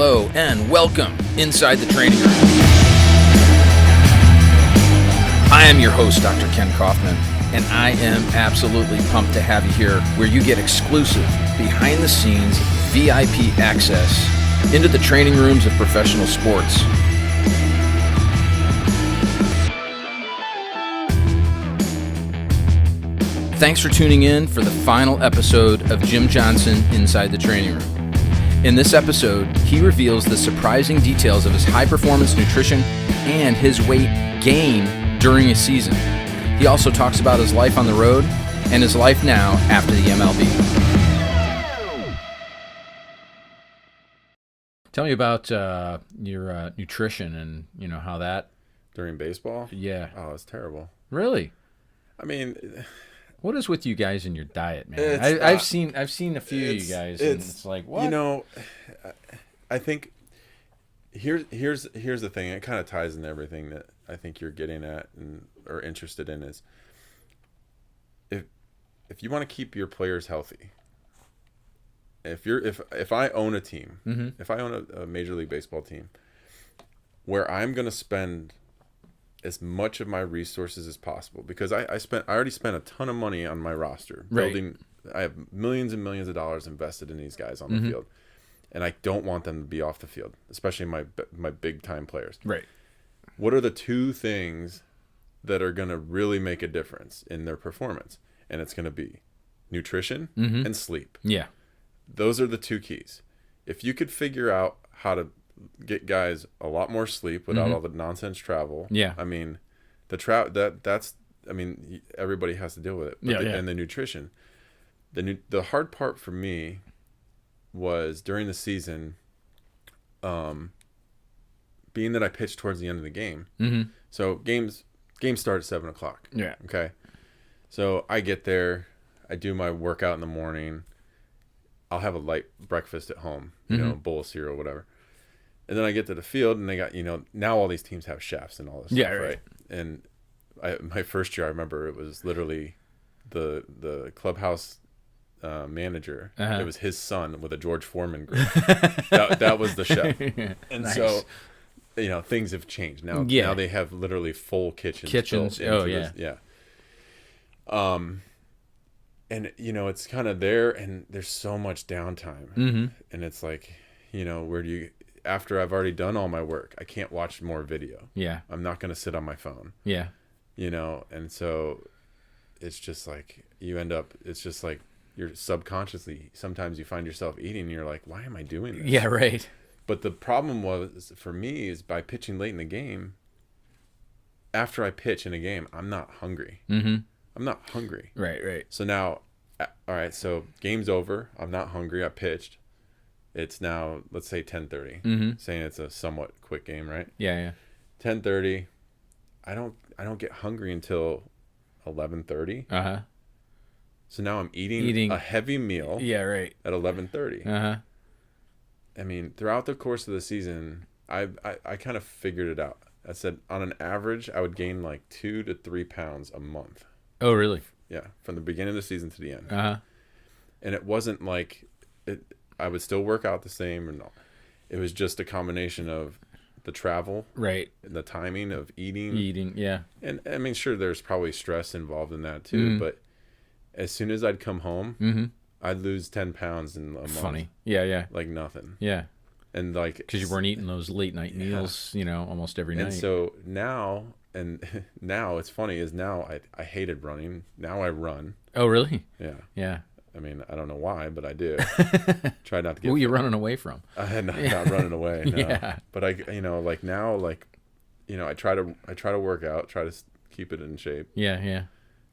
Hello and welcome inside the training room. I am your host, Dr. Ken Kaufman, and I am absolutely pumped to have you here where you get exclusive, behind-the-scenes, VIP access into the training rooms of professional sports. Thanks for tuning in for the final episode of Jim Johnson Inside the Training Room. In this episode, he reveals the surprising details of his high-performance nutrition and his weight gain during a season. He also talks about his life on the road and his life now after the MLB. Tell me about your nutrition and how that during baseball. Yeah. Oh, it's terrible. Really? I mean, what is with you guys and your diet, man? I've seen a few of you guys, and it's like, what? I think here's the thing. It kind of ties into everything that I think you're getting at and or interested in is if you want to keep your players healthy. If I own a team, mm-hmm. if I own a Major League Baseball team, where I'm going to spend as much of my resources as possible, because I already spent a ton of money on my roster building. I have millions and millions of dollars invested in these guys on the mm-hmm. field, and I don't want them to be off the field, especially my big time players. Right. What are the two things that are going to really make a difference in their performance? And it's going to be nutrition mm-hmm. and sleep. Yeah. Those are the two keys. If you could figure out how to get guys a lot more sleep without mm-hmm. all the nonsense travel. Yeah. I mean, everybody has to deal with it. But and the nutrition. The hard part for me was during the season, being that I pitched towards the end of the game. Mm-hmm. So games start at 7:00. Yeah. Okay. So I get there, I do my workout in the morning. I'll have a light breakfast at home, mm-hmm. A bowl of cereal, whatever. And then I get to the field, and they got, now all these teams have chefs and all this stuff, right? And my first year, I remember it was literally the clubhouse manager. Uh-huh. It was his son with a George Foreman grill. that was the chef. And nice. So, things have changed now. Yeah. Now they have literally full kitchens. Oh yeah. Yeah. And it's kind of there, and there's so much downtime, mm-hmm. and it's like, where do you? After I've already done all my work, I can't watch more video. Yeah. I'm not going to sit on my phone. Yeah. And so it's just like it's just like you're subconsciously, sometimes you find yourself eating and you're like, why am I doing this? Yeah, right. But the problem was for me is by pitching late in the game, after I pitch in a game, I'm not hungry. Mm-hmm. I'm not hungry. Right. So now, all right, so game's over. I'm not hungry. I pitched. It's now, let's say 10:30. Mm-hmm. Saying it's a somewhat quick game, right? Yeah. 10:30. I don't get hungry until 11:30. Uh-huh. So now I'm eating a heavy meal. Yeah, right. At 11:30. Uh-huh. I mean, throughout the course of the season, I kind of figured it out. I said on an average, I would gain like 2 to 3 pounds a month. Oh, really? Yeah, from the beginning of the season to the end. Uh-huh. And it wasn't like I would still work out the same, and it was just a combination of the travel, right, and the timing of eating, yeah. And I mean, sure, there's probably stress involved in that too, mm-hmm. but as soon as I'd come home, mm-hmm. I'd lose 10 pounds in a month. Funny. Yeah. Like nothing. Yeah. And like, because you weren't eating those late night meals, almost every night. And so now it's funny is now I hated running. Now I run. Oh, really? Yeah. I mean, I don't know why, but I do. Try not to get. Who are you running away from? Not running away. No. Yeah. But I try to work out, try to keep it in shape. Yeah.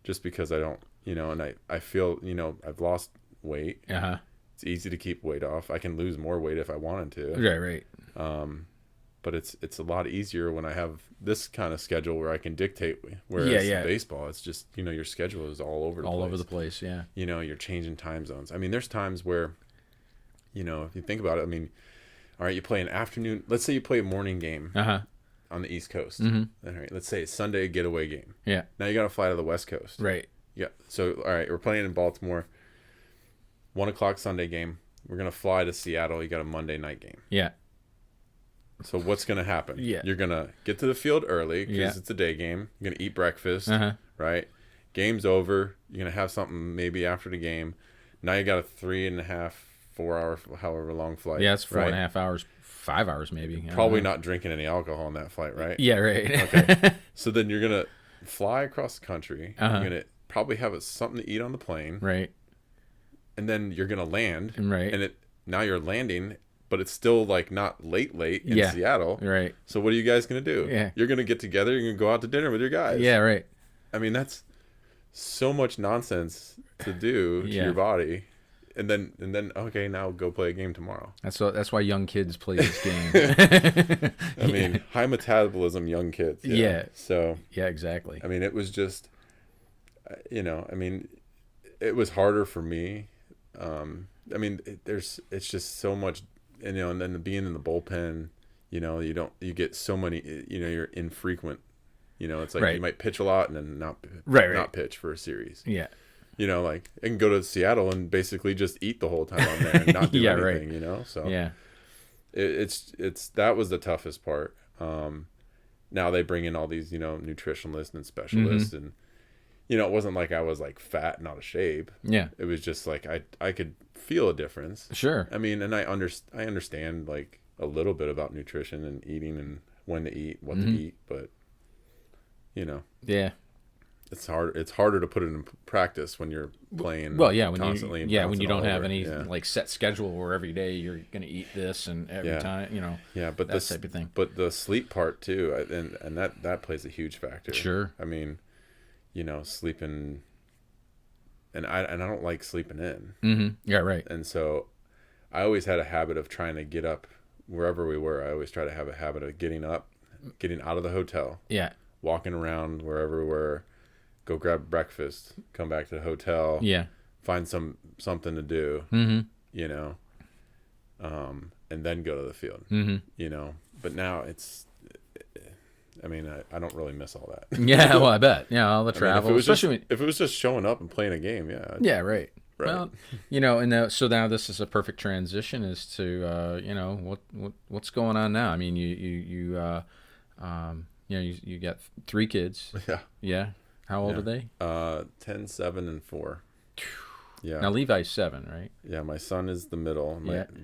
Just because I don't, and I feel, I've lost weight. Uh-huh. It's easy to keep weight off. I can lose more weight if I wanted to. Right. But it's a lot easier when I have this kind of schedule where I can dictate. Whereas baseball, it's just, your schedule is all over the place. Yeah. You're changing time zones. I mean, there's times where, if you think about it, I mean, all right, you play an afternoon. Let's say you play a morning game on the East Coast. Mm-hmm. All right, let's say it's Sunday getaway game. Yeah. Now you got to fly to the West Coast. Right. Yeah. So, all right, we're playing in Baltimore. 1:00 Sunday game. We're going to fly to Seattle. You got a Monday night game. Yeah. So what's going to happen? Yeah. You're going to get to the field early because Yeah. it's a day game. You're going to eat breakfast, Uh-huh. right? Game's over. You're going to have something maybe after the game. Now you got a 3.5, 4 hour, however long flight. Yeah, it's 4.5 right? hours, 5 hours maybe. Probably not drinking any alcohol on that flight, right? Yeah, right. Okay. So then you're going to fly across the country. Uh-huh. You're going to probably have something to eat on the plane. Right. And then you're going to land. Right. And now you're landing, but it's still like not late in Seattle. Right. So what are you guys going to do? Yeah. You're going to get together. You're going to go out to dinner with your guys. Yeah, right. I mean, that's so much nonsense to do to Yeah. your body. And then okay, now go play a game tomorrow. That's why young kids play this game. I mean, high metabolism young kids. Yeah. So, yeah, exactly. I mean, it was just, I mean, it was harder for me. I mean, it's just so much, and then being in the bullpen, you get so many, you're infrequent. It's like you might pitch a lot and then not pitch for a series. Yeah. Like I can go to Seattle and basically just eat the whole time I'm there and not do Yeah, anything, right. So Yeah. it's that was the toughest part. Now they bring in all these, nutritionalists and specialists, and it wasn't like I was like fat and out of shape. Yeah. It was just like I could feel a difference. Sure. I mean, and I understand like a little bit about nutrition and eating and when to eat, what to eat, but Yeah. it's harder to put it in practice when you're playing. Well, yeah, when constantly you don't have over. any Yeah. like set schedule where every day you're going to eat this and every time, Yeah, but that type of thing. But the sleep part too, and that plays a huge factor. Sure. I mean, sleeping, and I don't like sleeping in. Mm-hmm. Yeah, right. And so, I always had a habit of trying to get up wherever we were. I always try to have a habit of getting up, getting out of the hotel. Yeah. Walking around wherever we were, go grab breakfast, come back to the hotel. Yeah. Find something to do. Mm-hmm. And then go to the field. Mm-hmm. But now I don't really miss all that. Yeah, well, I bet. Yeah, all the I mean, travel, if it was just showing up and playing a game, yeah. Yeah, right. Right. Well, so now this is a perfect transition as to what's going on now. I mean, you got 3 kids. Yeah. Yeah. How old are they? 10, 7, and 4. Yeah. Now Levi's 7, right? Yeah, my son is the middle.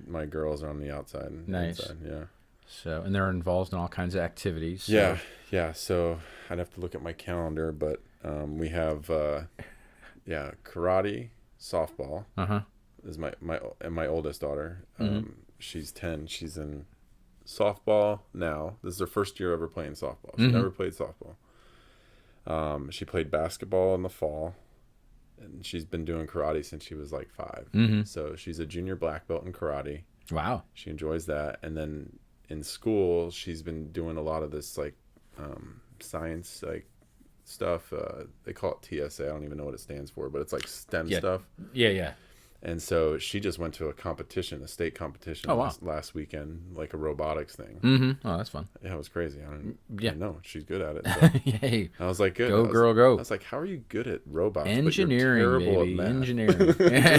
My girls are on the outside. Nice. Inside, yeah. So, and they're involved in all kinds of activities. So. Yeah, yeah. So I'd have to look at my calendar, but we have karate, softball. Is my oldest daughter. She's 10. She's in softball now. This is her first year ever playing softball. She never played softball. She played basketball in the fall, and she's been doing karate since she was like 5. So she's a junior black belt in karate. Wow. She enjoys that. And then in school, she's been doing a lot of this like science like stuff. They call it TSA. I don't even know what it stands for, but it's like STEM stuff. Yeah, yeah. And so she just went to a state competition last weekend, like a robotics thing. Oh, that's fun. Yeah, it was crazy. I don't know. She's good at it. So. Yay. I was like, good. Go, girl, go. I was like, how are you good at robots? Engineering, but you're terrible baby. at math? Engineering.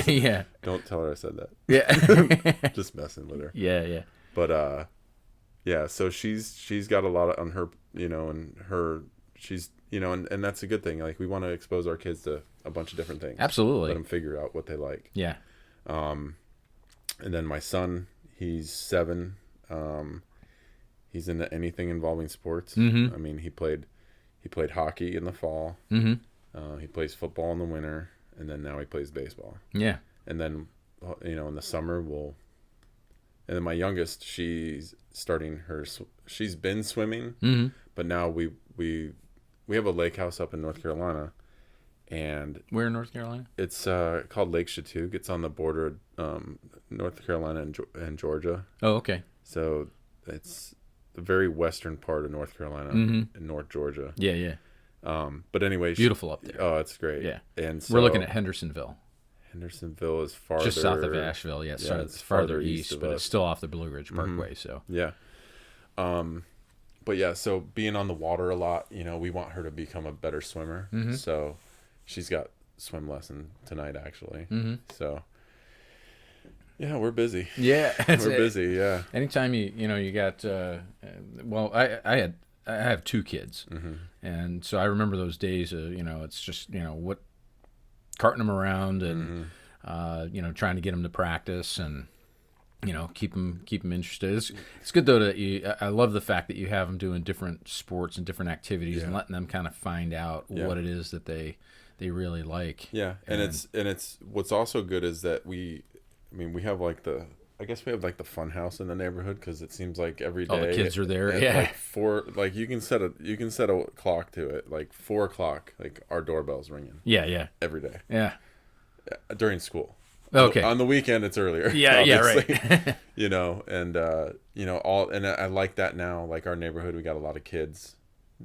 Yeah. Don't tell her I said that. Yeah. Just messing with her. Yeah, yeah. But yeah. So she's got a lot on her, and her she's and that's a good thing. Like we want to expose our kids to a bunch of different things. Absolutely. Let them figure out what they like. Yeah. And then my son, he's 7. He's into anything involving sports. I mean, he played hockey in the fall. He plays football in the winter, and then now he plays baseball. Yeah. And then, in the summer and then my youngest, she's been swimming, but now we have a lake house up in North Carolina. And where in North Carolina? It's called Lake Chattooga. It's on the border of North Carolina and Georgia. Oh, okay. So it's the very western part of North Carolina and North Georgia. Yeah, yeah. But anyway, beautiful up there. Oh, it's great. Yeah. And so we're looking at Hendersonville. Hendersonville is farther, just south of Asheville. Yeah, it's farther east, but it's still off the Blue Ridge Parkway. So yeah. But yeah, so being on the water a lot, we want her to become a better swimmer. So she's got swim lesson tonight, actually. So Yeah, we're busy. Yeah, We're busy. Yeah. Anytime you got well, I have two kids, and so I remember those days. It's just what carting them around and trying to get them to practice and keep them interested. It's good though that I love the fact that you have them doing different sports and different activities and letting them kind of find out what it is that they really like. Yeah, and it's what's also good is that we have like I guess we have like the fun house in the neighborhood because it seems like every day all the kids are there. Like you can set a clock to it, like 4:00, like our doorbell's ringing. Yeah. Every day. Yeah. During school. Okay. On the weekend it's earlier. Yeah, obviously. right. And I like that now. Like our neighborhood, we got a lot of kids,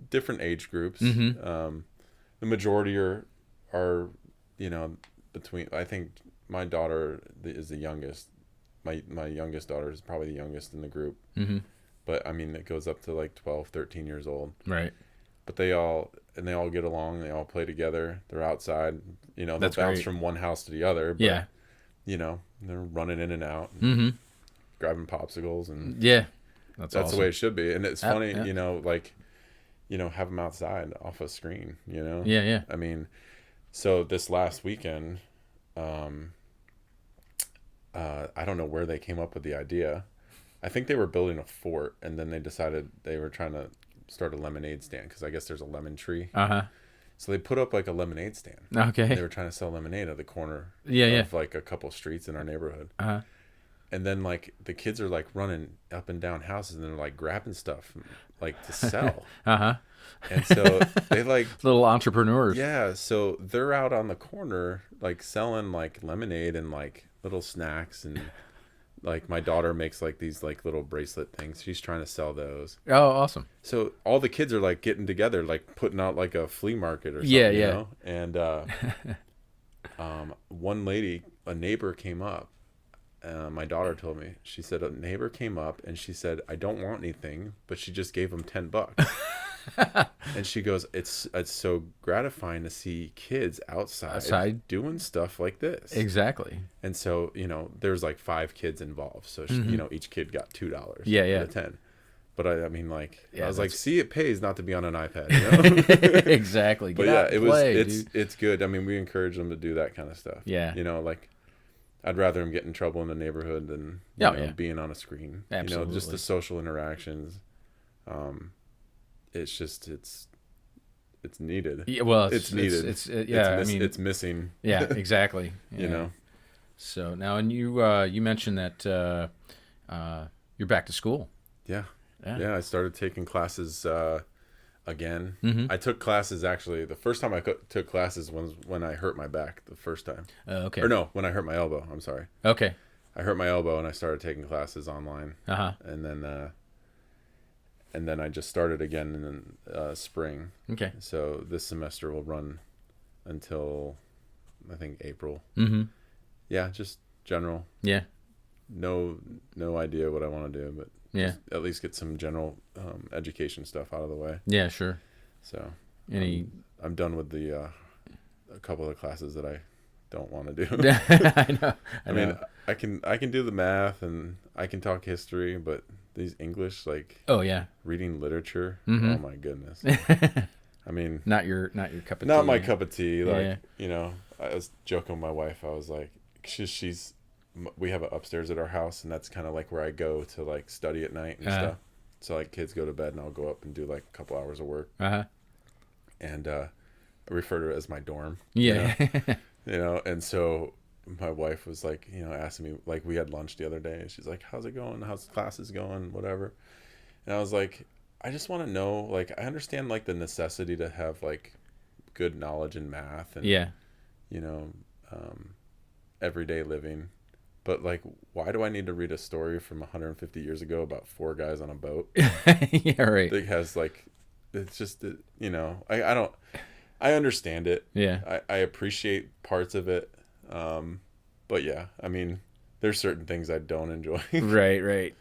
different age groups. The majority are between. I think my daughter is the youngest. My youngest daughter is probably the youngest in the group. But I mean, it goes up to like 12, 13 years old. Right. But they all get along. They all play together. They're outside. They bounce great. from one house to the other. But, they're running in and out, and grabbing popsicles, and that's awesome. awesome. The way it should be. And it's funny, yeah. have them outside off a screen. Yeah. I mean, so this last weekend, I don't know where they came up with the idea. I think they were building a fort, and then they decided they were trying to start a lemonade stand because I guess there's a lemon tree. So they put up like a lemonade stand. Okay. They were trying to sell lemonade at the corner of like a couple streets in our neighborhood. And then like the kids are like running up and down houses and they're like grabbing stuff like to sell. And so they like little entrepreneurs. Yeah, so they're out on the corner like selling like lemonade and like little snacks, and like my daughter makes like these like little bracelet things. She's trying to sell those. Oh, awesome. So all the kids are like getting together, like putting out like a flea market or something, you know? And one lady, a neighbor came up. My daughter told me, she said a neighbor came up and she said, I don't want anything, but she just gave him $10. And she goes, it's so gratifying to see kids outside doing stuff like this. Exactly. And so, there's like 5 kids involved. So, each kid got $2. Yeah. Out of 10. But I mean, like, I was like, see, it pays not to be on an iPad, Exactly. But yeah, it's good. I mean, we encourage them to do that kind of stuff. Yeah. Like, I'd rather them get in trouble in the neighborhood than being on a screen. Absolutely. Just the social interactions. It's just it's needed. Yeah, well, it's needed. It's missing. Yeah, exactly. Yeah. So now, and you mentioned that you're back to school. Yeah. I started taking classes again. I took classes actually. The first time I took classes was when I hurt my back. The first time. Okay. Or no, when I hurt my elbow. I'm sorry. Okay. I hurt my elbow and I started taking classes online. And then I just started again in spring. Okay. So this semester will run until I think April. Yeah, just general. Yeah. No idea what I want to do, but at least get some general education stuff out of the way. Yeah, sure. So I'm done with a couple of classes that I don't want to do. I know. I mean, I can do the math and I can talk history, but these English, like, reading literature, oh my goodness. I mean, not your cup of tea. Not my cup of tea. Like, I was joking with my wife. I was like, we have an upstairs at our house, and that's kind of like where I go to like study at night and stuff. So like kids go to bed, and I'll go up and do like a couple hours of work. And I refer to it as my dorm. Yeah. And so my wife was like, asking me, like, we had lunch the other day, and she's like, how's it going? How's classes going? Whatever. And I was like, I just want to know, like, I understand like the necessity to have like good knowledge in math and everyday living, but like, why do I need to read a story from 150 years ago about 4 guys on a boat? Yeah, right. That has like, it's just I understand it. Yeah. I appreciate parts of it. But yeah, I mean, there's certain things I don't enjoy. Right.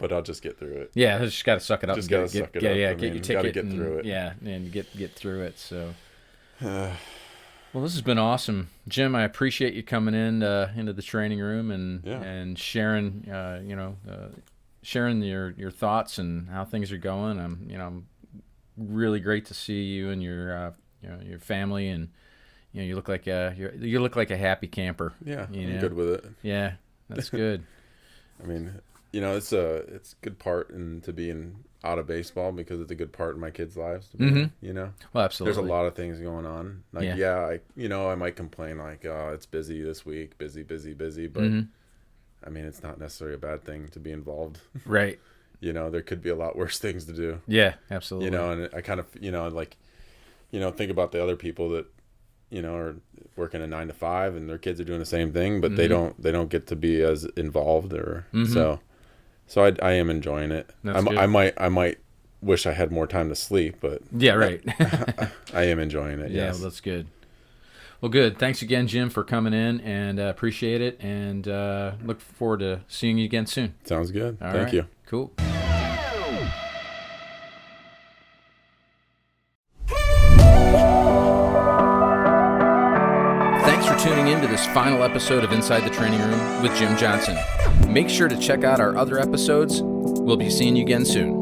But I'll just get through it. Yeah, just got to suck it up. Just got to suck it up. Yeah, get your ticket. Got to get through it. Yeah, and get through it. So, Well, this has been awesome, Jim. I appreciate you coming in into the training room and sharing, sharing your thoughts and how things are going. I'm really great to see you and your family, and you look like a happy camper. Yeah, I'm good with it. Yeah, that's good. I mean, it's a good part to being out of baseball because it's a good part in my kids' lives. Mm-hmm. Well, absolutely. There's a lot of things going on. Like, I might complain like, oh, it's busy this week, busy, but I mean, it's not necessarily a bad thing to be involved. Right. There could be a lot worse things to do. Yeah, absolutely. And I kind of, think about the other people that, are working a 9 to 5 and their kids are doing the same thing, but they don't get to be as involved So I am enjoying it. I might wish I had more time to sleep, but yeah, right. I am enjoying it. Yeah, yes. well, that's good. Well, good. Thanks again, Jim, for coming in, and appreciate it. And look forward to seeing you again soon. Sounds good. All Thank right. you. Cool. Thanks for tuning in to this final episode of Inside the Training Room with Jim Johnson. Make sure to check out our other episodes. We'll be seeing you again soon.